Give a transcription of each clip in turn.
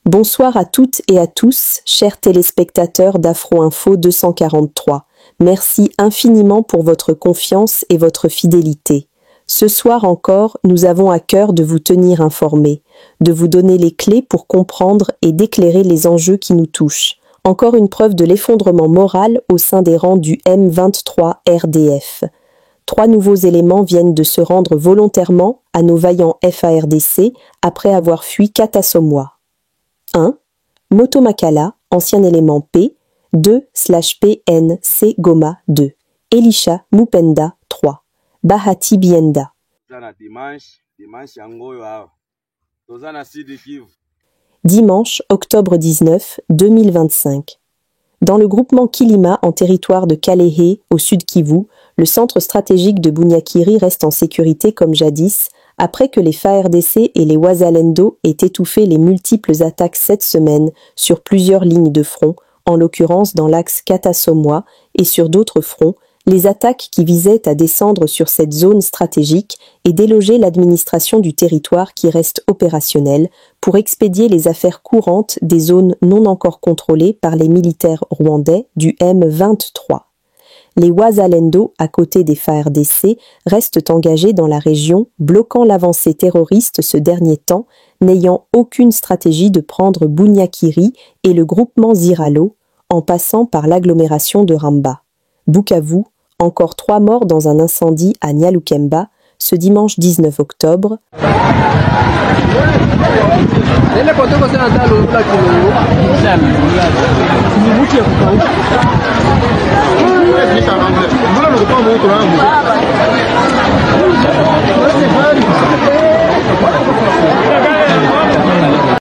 Bonsoir à toutes et à tous, chers téléspectateurs d'Afro Info 243. Merci infiniment pour votre confiance et votre fidélité. Ce soir encore, nous avons à cœur de vous tenir informés, de vous donner les clés pour comprendre et d'éclairer les enjeux qui nous touchent. Encore une preuve de l'effondrement moral au sein des rangs du M23 RDF. 3 nouveaux éléments viennent de se rendre volontairement à nos vaillants FARDC après avoir fui Katasomoa. 1. Motomakala, ancien élément P, 2/PNC Goma 2. Elisha Mupenda 3. Bahati Bienda. Dimanche, octobre 19, 2025. Dans le groupement Kilima en territoire de Kalehe, au sud Kivu, le centre stratégique de Bunyakiri reste en sécurité comme jadis, après que les FARDC et les Wazalendo aient étouffé les multiples attaques cette semaine sur plusieurs lignes de front, en l'occurrence dans l'axe Katasomoa et sur d'autres fronts, les attaques qui visaient à descendre sur cette zone stratégique et déloger l'administration du territoire qui reste opérationnelle pour expédier les affaires courantes des zones non encore contrôlées par les militaires rwandais du M23. Les Wazalendo, à côté des FARDC, restent engagés dans la région, bloquant l'avancée terroriste ce dernier temps, n'ayant aucune stratégie de prendre Bunyakiri et le groupement Ziralo, en passant par l'agglomération de Ramba. Bukavu, encore 3 morts dans un incendie à Nyalukemba, ce dimanche 19 octobre.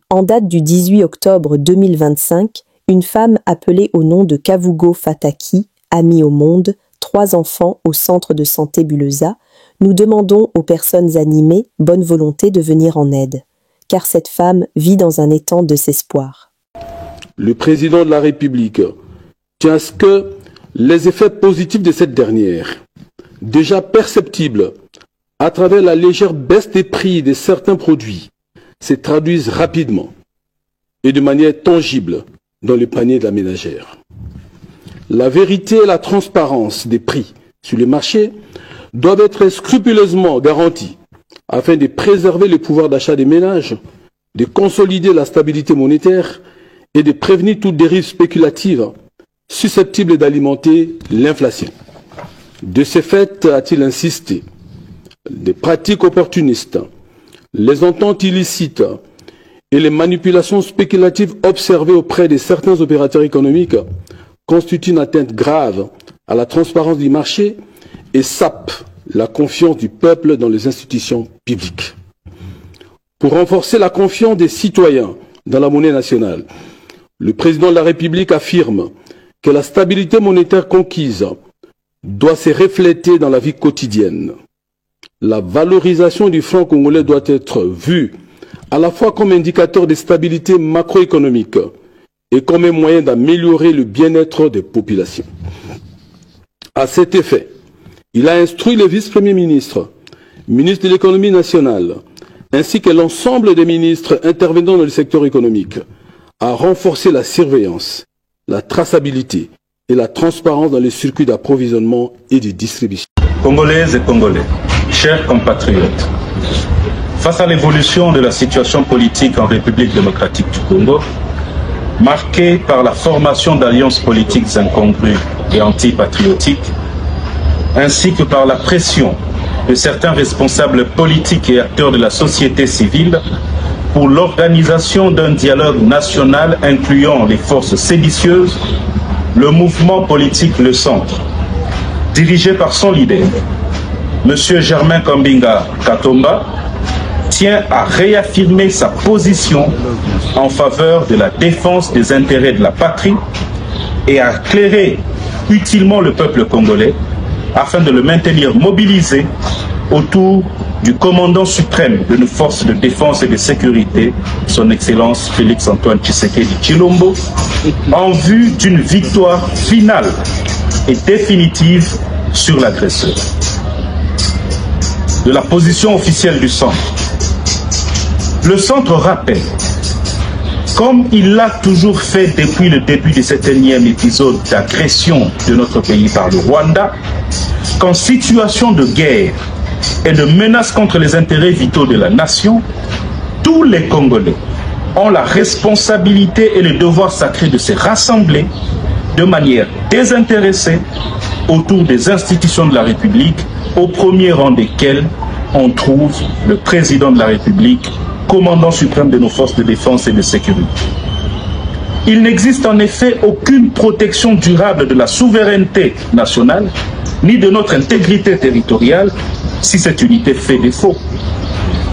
En date du 18 octobre 2025, une femme appelée au nom de Kavugo Fataki a mis au monde 3 enfants au centre de santé Buleza. Nous demandons aux personnes animées bonne volonté de venir en aide, car cette femme vit dans un étang de désespoir. Le président de la République tient à ce que les effets positifs de cette dernière, déjà perceptibles à travers la légère baisse des prix de certains produits, se traduisent rapidement et de manière tangible dans le panier de la ménagère. La vérité et la transparence des prix sur les marchés doivent être scrupuleusement garanties afin de préserver le pouvoir d'achat des ménages, de consolider la stabilité monétaire et de prévenir toute dérive spéculative susceptible d'alimenter l'inflation. De ce fait, a-t-il insisté, des pratiques opportunistes, les ententes illicites et les manipulations spéculatives observées auprès de certains opérateurs économiques constituent une atteinte grave à la transparence du marché et sapent la confiance du peuple dans les institutions publiques. Pour renforcer la confiance des citoyens dans la monnaie nationale, le président de la République affirme que la stabilité monétaire conquise doit se refléter dans la vie quotidienne. La valorisation du franc congolais doit être vue à la fois comme indicateur de stabilité macroéconomique et comme un moyen d'améliorer le bien-être des populations. À cet effet, il a instruit le vice-premier ministre, ministre de l'économie nationale, ainsi que l'ensemble des ministres intervenant dans le secteur économique, à renforcer la surveillance, la traçabilité et la transparence dans les circuits d'approvisionnement et de distribution. Congolaises et Congolais, chers compatriotes, face à l'évolution de la situation politique en République démocratique du Congo, marquée par la formation d'alliances politiques incongrues et antipatriotiques, ainsi que par la pression de certains responsables politiques et acteurs de la société civile pour l'organisation d'un dialogue national incluant les forces séditieuses, le mouvement politique Le Centre, dirigé par son leader, M. Germain Kambinga Katomba, tient à réaffirmer sa position en faveur de la défense des intérêts de la patrie et à éclairer utilement le peuple congolais afin de le maintenir mobilisé autour du commandant suprême de nos forces de défense et de sécurité, son Excellence Félix-Antoine Tshisekedi Tshilombo, en vue d'une victoire finale et définitive sur l'agresseur. De la position officielle du Centre, le Centre rappelle comme il l'a toujours fait depuis le début de cet énième épisode d'agression de notre pays par le Rwanda, qu'en situation de guerre et de menace contre les intérêts vitaux de la nation, tous les Congolais ont la responsabilité et le devoir sacré de se rassembler de manière désintéressée autour des institutions de la République, au premier rang desquelles on trouve le président de la République, commandant suprême de nos forces de défense et de sécurité. Il n'existe en effet aucune protection durable de la souveraineté nationale, ni de notre intégrité territoriale, si cette unité fait défaut,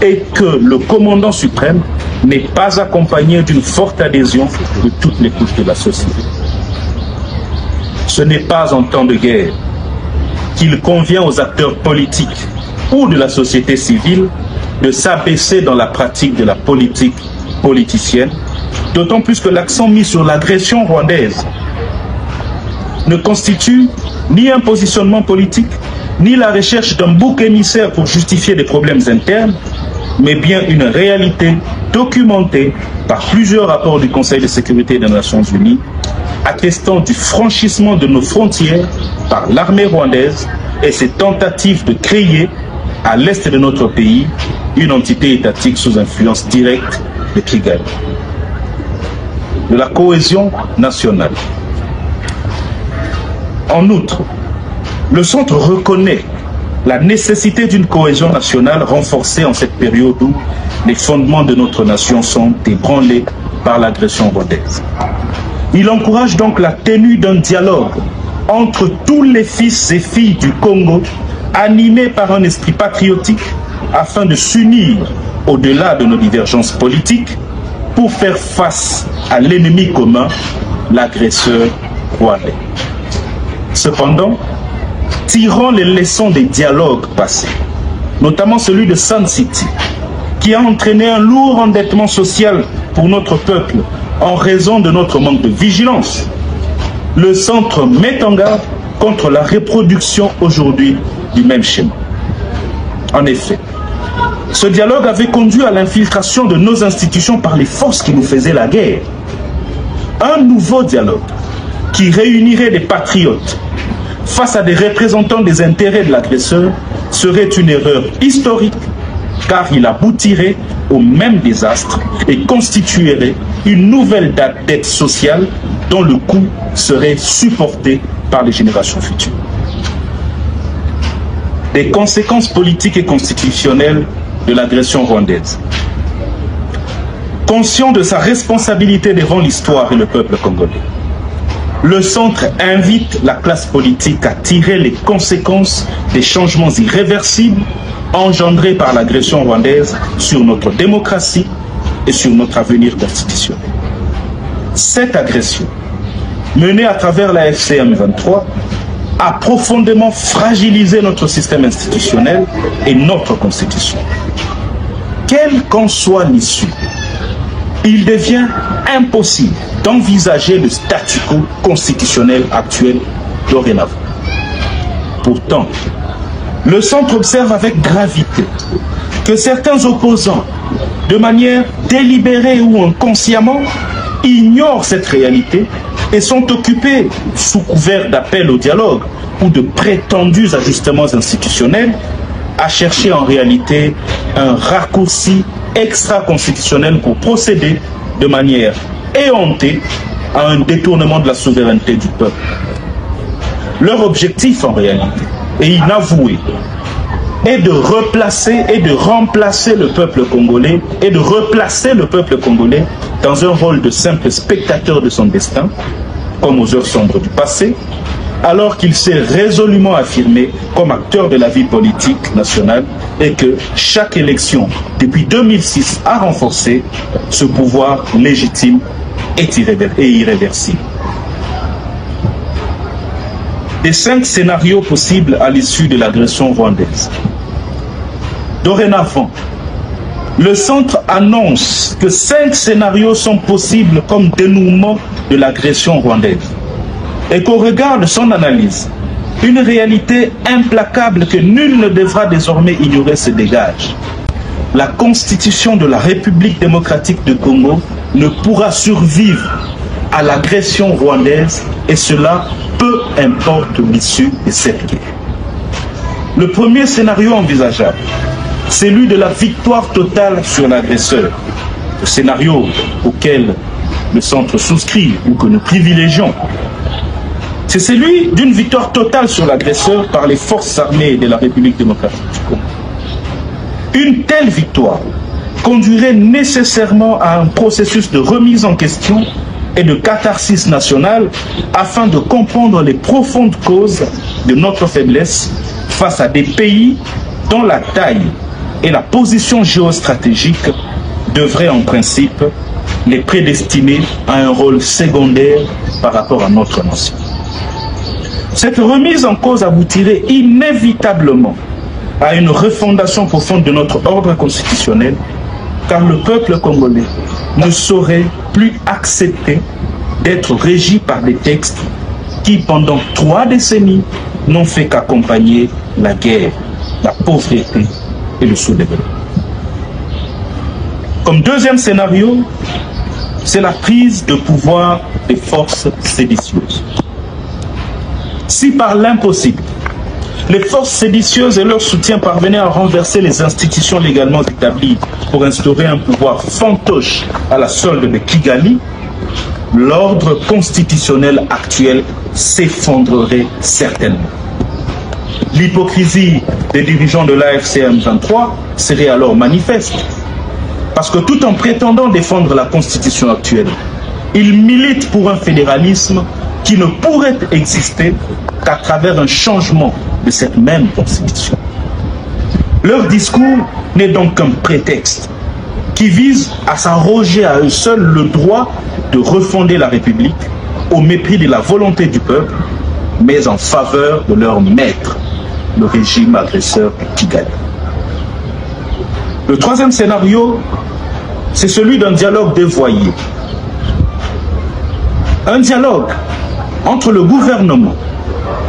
et que le commandant suprême n'est pas accompagné d'une forte adhésion de toutes les couches de la société. Ce n'est pas en temps de guerre qu'il convient aux acteurs politiques ou de la société civile de s'abaisser dans la pratique de la politique politicienne, d'autant plus que l'accent mis sur l'agression rwandaise ne constitue ni un positionnement politique, ni la recherche d'un bouc émissaire pour justifier des problèmes internes, mais bien une réalité documentée par plusieurs rapports du Conseil de sécurité des Nations Unies, attestant du franchissement de nos frontières par l'armée rwandaise et ses tentatives de créer, à l'est de notre pays, une entité étatique sous influence directe de Kigali. De la cohésion nationale. En outre, le Centre reconnaît la nécessité d'une cohésion nationale renforcée en cette période où les fondements de notre nation sont ébranlés par l'agression rwandaise. Il encourage donc la tenue d'un dialogue entre tous les fils et filles du Congo, animés par un esprit patriotique, afin de s'unir au-delà de nos divergences politiques pour faire face à l'ennemi commun, l'agresseur rwandais. Cependant, tirons les leçons des dialogues passés, notamment celui de Sun City, qui a entraîné un lourd endettement social pour notre peuple en raison de notre manque de vigilance. Le centre met en garde contre la reproduction aujourd'hui du même schéma. En effet, ce dialogue avait conduit à l'infiltration de nos institutions par les forces qui nous faisaient la guerre. Un nouveau dialogue qui réunirait des patriotes face à des représentants des intérêts de l'agresseur serait une erreur historique, car il aboutirait au même désastre et constituerait une nouvelle dette sociale dont le coût serait supporté par les générations futures. Des conséquences politiques et constitutionnelles de l'agression rwandaise. Conscient de sa responsabilité devant l'histoire et le peuple congolais, le centre invite la classe politique à tirer les conséquences des changements irréversibles engendrés par l'agression rwandaise sur notre démocratie et sur notre avenir constitutionnel. Cette agression, menée à travers la FCM 23, a profondément fragilisé notre système institutionnel et notre constitution. Quelle qu'en soit l'issue, il devient impossible d'envisager le statu quo constitutionnel actuel dorénavant. Pourtant, le centre observe avec gravité que certains opposants, de manière délibérée ou inconsciemment, ignorent cette réalité et sont occupés, sous couvert d'appel au dialogue ou de prétendus ajustements institutionnels, à chercher en réalité un raccourci extra-constitutionnel pour procéder de manière éhontée à un détournement de la souveraineté du peuple. Leur objectif en réalité, et inavoué, est de replacer et de remplacer le peuple congolais et de replacer le peuple congolais dans un rôle de simple spectateur de son destin, comme aux heures sombres du passé, alors qu'il s'est résolument affirmé comme acteur de la vie politique nationale et que chaque élection depuis 2006 a renforcé ce pouvoir légitime et irréversible. Des 5 scénarios possibles à l'issue de l'agression rwandaise. Dorénavant, le centre annonce que 5 scénarios sont possibles comme dénouement de l'agression rwandaise. Et qu'au regard de son analyse, une réalité implacable que nul ne devra désormais ignorer se dégage. la Constitution de la République démocratique du Congo ne pourra survivre à l'agression rwandaise, et cela peu importe l'issue de cette guerre. Le premier scénario envisageable, c'est celui de la victoire totale sur l'agresseur. Le scénario auquel le centre souscrit ou que nous privilégions, c'est celui d'une victoire totale sur l'agresseur par les forces armées de la République démocratique du Congo. Une telle victoire conduirait nécessairement à un processus de remise en question et de catharsis nationale afin de comprendre les profondes causes de notre faiblesse face à des pays dont la taille et la position géostratégique devraient en principe les prédestiner à un rôle secondaire par rapport à notre nation. Cette remise en cause aboutirait inévitablement à une refondation profonde de notre ordre constitutionnel, car le peuple congolais ne saurait plus accepter d'être régi par des textes qui, pendant 3 décennies, n'ont fait qu'accompagner la guerre, la pauvreté et le sous-développement. Comme deuxième scénario, c'est la prise de pouvoir des forces séditieuses. Si par l'impossible, les forces séditieuses et leur soutien parvenaient à renverser les institutions légalement établies pour instaurer un pouvoir fantoche à la solde de Kigali, l'ordre constitutionnel actuel s'effondrerait certainement. L'hypocrisie des dirigeants de l'AFC M23 serait alors manifeste, parce que tout en prétendant défendre la constitution actuelle, ils militent pour un fédéralisme qui ne pourrait exister qu'à travers un changement de cette même constitution. Leur discours n'est donc qu'un prétexte qui vise à s'arroger à eux seuls le droit de refonder la République au mépris de la volonté du peuple, mais en faveur de leur maître, le régime agresseur de Kigali. Le troisième scénario, c'est celui d'un dialogue dévoyé. Un dialogue entre le gouvernement,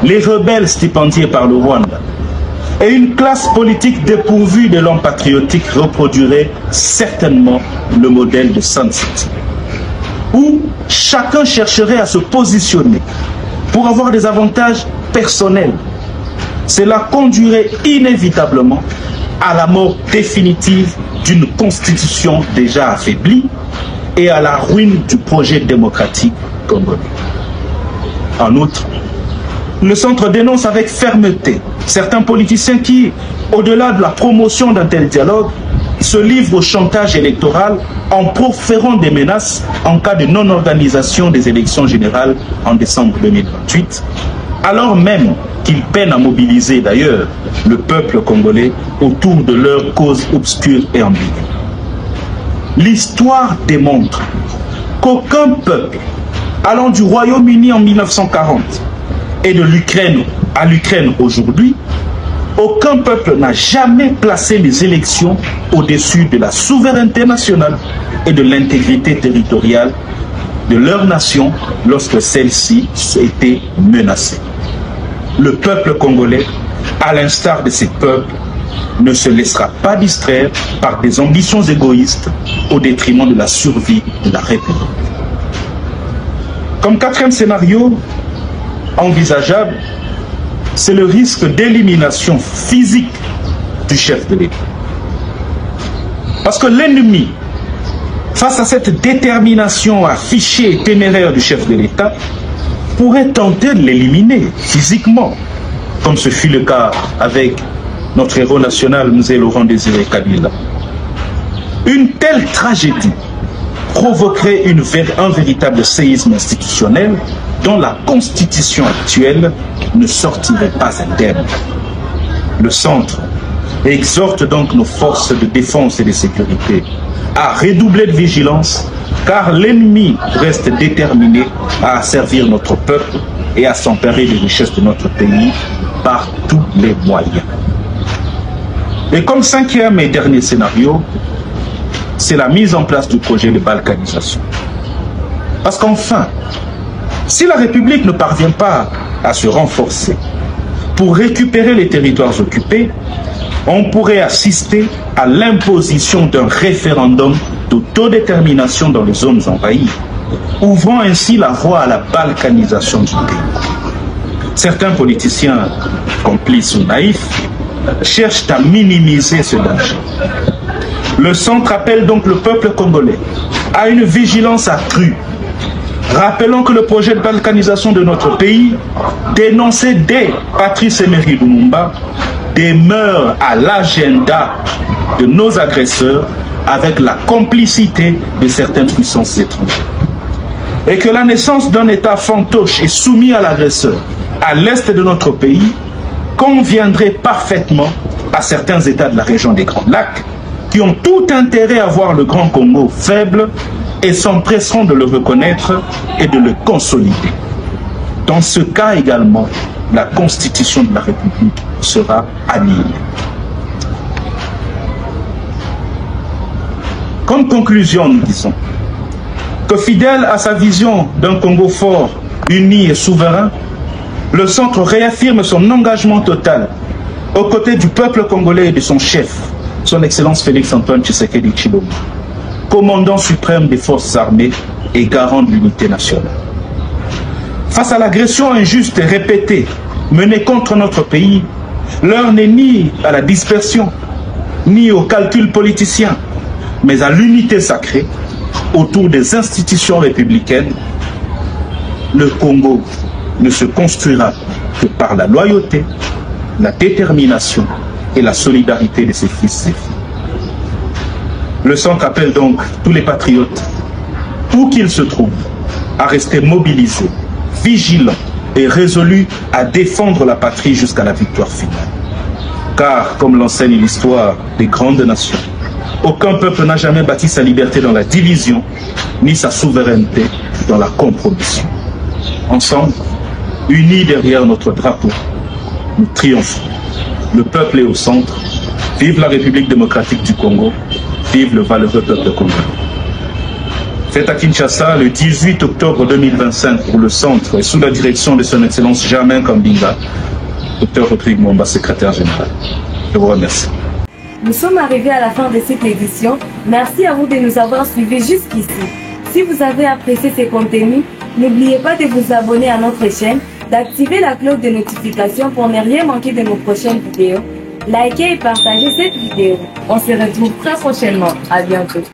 les rebelles stipendiés par le Rwanda et une classe politique dépourvue d'élan patriotique reproduirait certainement le modèle de Sun City, où chacun chercherait à se positionner pour avoir des avantages personnels. Cela conduirait inévitablement à la mort définitive d'une constitution déjà affaiblie et à la ruine du projet démocratique congolais. En outre, le centre dénonce avec fermeté certains politiciens qui, au-delà de la promotion d'un tel dialogue, se livrent au chantage électoral en proférant des menaces en cas de non-organisation des élections générales en décembre 2028, alors même qu'ils peinent à mobiliser d'ailleurs le peuple congolais autour de leurs causes obscures et ambiguës. L'histoire démontre qu'aucun peuple allant du Royaume-Uni en 1940 et de l'Ukraine à l'Ukraine aujourd'hui, aucun peuple n'a jamais placé les élections au-dessus de la souveraineté nationale et de l'intégrité territoriale de leur nation lorsque celle-ci était menacée. Le peuple congolais, à l'instar de ces peuples, ne se laissera pas distraire par des ambitions égoïstes au détriment de la survie de la République. Comme quatrième scénario envisageable, c'est le risque d'élimination physique du chef de l'État. Parce que l'ennemi, face à cette détermination affichée et téméraire du chef de l'État, pourrait tenter de l'éliminer physiquement, comme ce fut le cas avec notre héros national, M. Laurent Désiré Kabila. Une telle tragédie provoquerait un véritable séisme institutionnel dont la constitution actuelle ne sortirait pas indemne. Le centre exhorte donc nos forces de défense et de sécurité à redoubler de vigilance, car l'ennemi reste déterminé à asservir notre peuple et à s'emparer des richesses de notre pays par tous les moyens. Et comme cinquième et dernier scénario, c'est la mise en place du projet de balkanisation. Parce qu'enfin, si la République ne parvient pas à se renforcer pour récupérer les territoires occupés, on pourrait assister à l'imposition d'un référendum d'autodétermination dans les zones envahies, ouvrant ainsi la voie à la balkanisation du pays. Certains politiciens, complices ou naïfs, cherchent à minimiser ce danger. Le centre appelle donc le peuple congolais à une vigilance accrue, rappelant que le projet de balkanisation de notre pays, dénoncé dès Patrice Emery Lumumba, demeure à l'agenda de nos agresseurs avec la complicité de certaines puissances étrangères. Et que la naissance d'un État fantoche et soumis à l'agresseur à l'est de notre pays conviendrait parfaitement à certains États de la région des Grands Lacs qui ont tout intérêt à voir le Grand Congo faible et s'empresseront de le reconnaître et de le consolider. Dans ce cas également, la Constitution de la République sera annihilée. Comme conclusion, nous disons que fidèle à sa vision d'un Congo fort, uni et souverain, le Centre réaffirme son engagement total aux côtés du peuple congolais et de son chef, son Excellence Félix-Antoine Tshisekedi Tshilombo, commandant suprême des forces armées et garant de l'unité nationale. Face à l'agression injuste et répétée menée contre notre pays, l'heure n'est ni à la dispersion, ni au calcul politicien, mais à l'unité sacrée autour des institutions républicaines. Le Congo ne se construira que par la loyauté, la détermination et la solidarité de ses fils et filles. Le centre appelle donc tous les patriotes, où qu'ils se trouvent, à rester mobilisés, vigilants et résolus à défendre la patrie jusqu'à la victoire finale. Car, comme l'enseigne l'histoire des grandes nations, aucun peuple n'a jamais bâti sa liberté dans la division, ni sa souveraineté dans la compromission. Ensemble, unis derrière notre drapeau, nous triomphons. Le peuple est au centre. Vive la République démocratique du Congo. Vive le valeureux peuple congolais. Fête à Kinshasa le 18 octobre 2025 pour le centre et sous la direction de son Excellence Germain Kambinga, Dr Rodrigue Mwamba, secrétaire général. Je vous remercie. Nous sommes arrivés à la fin de cette édition. Merci à vous de nous avoir suivis jusqu'ici. Si vous avez apprécié ces contenus, n'oubliez pas de vous abonner à notre chaîne, d'activer la cloche de notification pour ne rien manquer de nos prochaines vidéos. Likez et partagez cette vidéo. On se retrouve très prochainement. À bientôt.